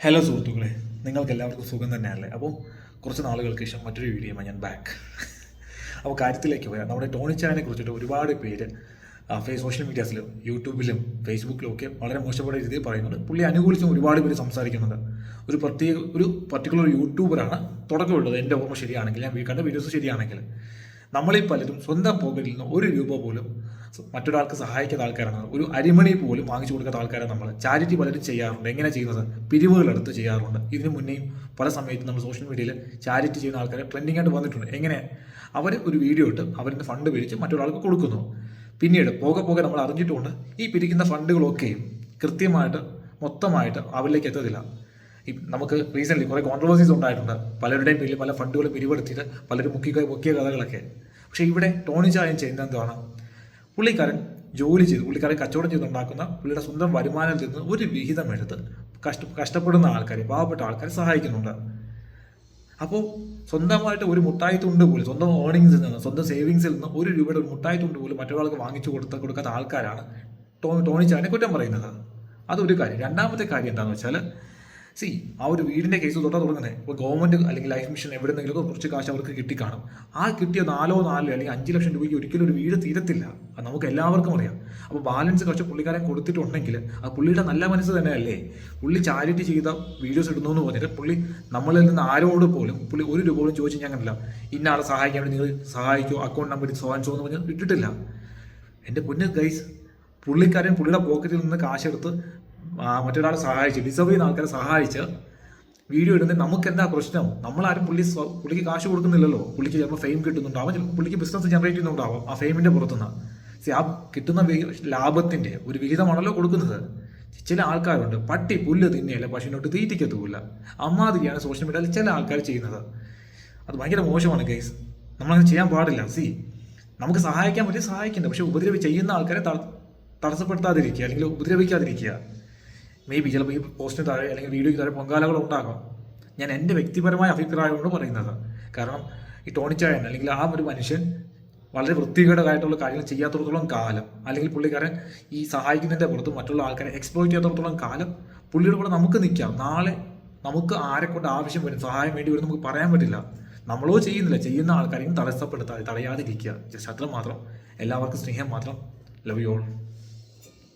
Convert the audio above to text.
Hello സുഹൃത്തുക്കളെ, നിങ്ങൾക്ക് എല്ലാവർക്കും സുഖം തന്നെയല്ലേ? അപ്പോൾ കുറച്ച് നാളുകൾക്ക് ശേഷം മറ്റൊരു വീഡിയോയുമായി ഞാൻ ബാക്ക്. അപ്പോൾ കാര്യത്തിലേക്ക് വരാം. നമ്മുടെ ടോണി ചായനെ കുറിച്ചിട്ട് ഒരുപാട് പേര് സോഷ്യൽ മീഡിയാസിലും യൂട്യൂബിലും ഫേസ്ബുക്കിലും ഒക്കെ വളരെ മോശപ്പെട്ട രീതിയിൽ പറയുന്നുണ്ട്. പുള്ളി അനുകൂലിച്ചും ഒരുപാട് പേര് സംസാരിക്കുന്നുണ്ട്. ഒരു പർട്ടിക്കുലർ യൂട്യൂബറാണ് തുടക്കമുള്ളത്, എൻ്റെ ഓർമ്മ ശരിയാണെങ്കിൽ, ഞാൻ കണ്ട വീഡിയോസ് ശരിയാണെങ്കിൽ. നമ്മളിൽ പലരും സ്വന്തം പോക്കറ്റിൽ നിന്ന് ഒരു രൂപ പോലും മറ്റൊരാൾക്ക് സഹായിക്കാത്ത ആൾക്കാരാണ്. ഒരു അരിമണി പോലും വാങ്ങിച്ചു കൊടുക്കാത്ത ആൾക്കാരാണ് നമ്മൾ. ചാരിറ്റി പലരും ചെയ്യാറുണ്ട്. എങ്ങനെ ചെയ്യുന്നത്? പിരിവുകളെടുത്ത് ചെയ്യാറുണ്ട്. ഇതിനു മുന്നേയും പല സമയത്തും നമ്മൾ സോഷ്യൽ മീഡിയയിൽ ചാരിറ്റി ചെയ്യുന്ന ആൾക്കാരെ ട്രെൻഡിങ് ആയിട്ട് വന്നിട്ടുണ്ട്. എങ്ങനെ? അവർ ഒരു വീഡിയോ ഇട്ട് അവരിൻ്റെ ഫണ്ട് പിരിച്ച് മറ്റൊരാൾക്ക് കൊടുക്കുന്നു. പിന്നീട് പോകെ പോകെ നമ്മൾ അറിഞ്ഞിട്ടുകൊണ്ട് ഈ പിരിക്കുന്ന ഫണ്ടുകളൊക്കെയും കൃത്യമായിട്ട് മൊത്തമായിട്ട് അവരിലേക്ക് എത്തത്തില്ല. നമുക്ക് റീസെൻ്റ്ലി കുറേ കോൺട്രവേഴ്സീസ് ഉണ്ടായിട്ടുണ്ട്. പലരുടെയും പേരിൽ പല ഫണ്ടുകൾ പിരിവെടുത്തിട്ട് പലരും മുക്കിയ കഥകളൊക്കെ. പക്ഷേ ഇവിടെ ടോണി ചായൻ ചെയ്യുന്ന എന്താണ്? പുള്ളിക്കാരൻ ജോലി ചെയ്ത്, പുള്ളിക്കാരൻ കച്ചവടം ചെയ്തുണ്ടാക്കുന്ന പുള്ളിയുടെ സ്വന്തം വരുമാനത്തിൽ നിന്ന് ഒരു വിഹിതം എടുത്ത് കഷ്ടപ്പെടുന്ന ആൾക്കാരെ, പാവപ്പെട്ട ആൾക്കാരെ സഹായിക്കുന്നുണ്ട്. അപ്പോൾ സ്വന്തമായിട്ട് ഒരു മുട്ടായി തുണ്ട് പോലും, സ്വന്തം ഏർണിങ്സിൽ നിന്ന്, സ്വന്തം സേവിങ്സിൽ നിന്ന് ഒരു രൂപയുടെ ഒരു മുട്ടായി തുണ്ട് പോലും മറ്റൊരാൾക്ക് വാങ്ങിച്ചു കൊടുക്കാത്ത ആൾക്കാരാണ് ടോണി ചായനെ കുറ്റം പറയുന്നത്. അതൊരു കാര്യം. രണ്ടാമത്തെ കാര്യം എന്താണെന്ന് വെച്ചാൽ, ആ ഒരു വീടിൻ്റെ കേസ് തൊട്ടാ തുടങ്ങുന്നത്. ഇപ്പോൾ ഗവൺമെൻറ് അല്ലെങ്കിൽ ലൈഫ് മിഷൻ എവിടെന്നെങ്കിലും കുറച്ച് കാശ് അവർക്ക് കിട്ടിക്കാണും. ആ കിട്ടിയ 4 അല്ലെങ്കിൽ 5 ലക്ഷം രൂപയ്ക്ക് ഒരിക്കലും ഒരു വീട് തീരത്തില്ല. അത് നമുക്ക് എല്ലാവർക്കും അറിയാം. അപ്പോൾ ബാലൻസ് കുറച്ച് പുള്ളിക്കാരൻ കൊടുത്തിട്ടുണ്ടെങ്കിൽ അത് പുള്ളിയുടെ നല്ല മനസ്സ് തന്നെയല്ലേ? പുള്ളി ചാരിറ്റി ചെയ്ത വീഡിയോസ് ഇടുന്നു എന്ന് പറഞ്ഞിട്ട് പുള്ളി നമ്മളിൽ നിന്ന് ആരോട് പോലും പുള്ളി ഒരു രൂപ പോലും ചോദിച്ചു ഞങ്ങളില്ല, ഇന്ന ആളെ സഹായിക്കാൻ വേണ്ടി നിങ്ങൾ സഹായിക്കോ, അക്കൗണ്ട് നമ്പർ സോ എന്ന് പറഞ്ഞ് ഇട്ടിട്ടില്ല. എൻ്റെ പൊന്ന് ഗൈസ്, പുള്ളിക്കാരൻ പുള്ളിയുടെ പോക്കറ്റിൽ നിന്ന് കാശെടുത്ത് മറ്റൊരാളെ സഹായിച്ച്, ഡിസേർവ് ചെയ്യുന്ന ആൾക്കാരെ സഹായിച്ച് വീഡിയോ ഇടുന്നത് നമുക്ക് എന്താ പ്രശ്നം? നമ്മളാരും പുള്ളിക്ക് കാശ് കൊടുക്കുന്നില്ലല്ലോ. പുള്ളിക്ക് ചിലപ്പോൾ ഫെയിം കിട്ടുന്നുണ്ടാവും, ചിലപ്പോൾ പുള്ളിക്ക് ബിസിനസ് ജനറേറ്റ് ചെയ്യുന്നുണ്ടാവും ആ ഫെയിമിൻ്റെ പുറത്തുനിന്ന്. ആ കിട്ടുന്ന ലാഭത്തിൻ്റെ ഒരു വിഹിതമാണല്ലോ കൊടുക്കുന്നത്. ചില ആൾക്കാരുണ്ട് പട്ടി പുല്ല് തിന്നെയല്ല പശുവിനോട്ട് തീറ്റിക്കത്തുമില്ല. അമ്മാതിരിയാണ് സോഷ്യൽ മീഡിയയിൽ ചില ആൾക്കാർ ചെയ്യുന്നത്. അത് ഭയങ്കര മോശമാണ് ഗൈസ്. നമ്മളങ്ങനെ ചെയ്യാൻ പാടില്ല. നമുക്ക് സഹായിക്കാൻ പറ്റി സഹായിക്കണ്ട, പക്ഷെ ചെയ്യുന്ന ആൾക്കാരെ തടസ്സപ്പെടുത്താതിരിക്കുക അല്ലെങ്കിൽ ഉപദ്രവിക്കാതിരിക്കുക. മേ ബി ചിലപ്പോൾ ഈ പോസ്റ്റിന് താഴെ അല്ലെങ്കിൽ വീഡിയോയ്ക്ക് താഴെ പൊങ്കാലകൾ ഉണ്ടാകാം. ഞാൻ എൻ്റെ വ്യക്തിപരമായ അഭിപ്രായമാണ് പറയുന്നത്. കാരണം ഈ ടോണി ചായൻ അല്ലെങ്കിൽ ആ ഒരു മനുഷ്യൻ വളരെ വൃത്തികേടായിട്ടുള്ള കാര്യങ്ങൾ ചെയ്യാത്തടത്തോളം കാലം, അല്ലെങ്കിൽ പുള്ളിക്കാരൻ ഈ സഹായിക്കുന്നതിൻ്റെ പുറത്ത് മറ്റുള്ള ആൾക്കാരെ എക്സ്പ്ലോയിറ്റ് ചെയ്യാത്തടത്തോളം കാലം പുള്ളിയുടെ കൂടെ നമുക്ക് നിൽക്കാം. നാളെ നമുക്ക് ആരെക്കൊണ്ട് ആവശ്യം വരും, സഹായം വേണ്ടി വരും, നമുക്ക് പറയാൻ പറ്റില്ല. നമ്മളോ ചെയ്യുന്നില്ല, ചെയ്യുന്ന ആൾക്കാരെയും തടയാതിരിക്കുക. ജസ്റ്റ് അത്ര മാത്രം. എല്ലാവർക്കും സ്നേഹം മാത്രം. Love you all.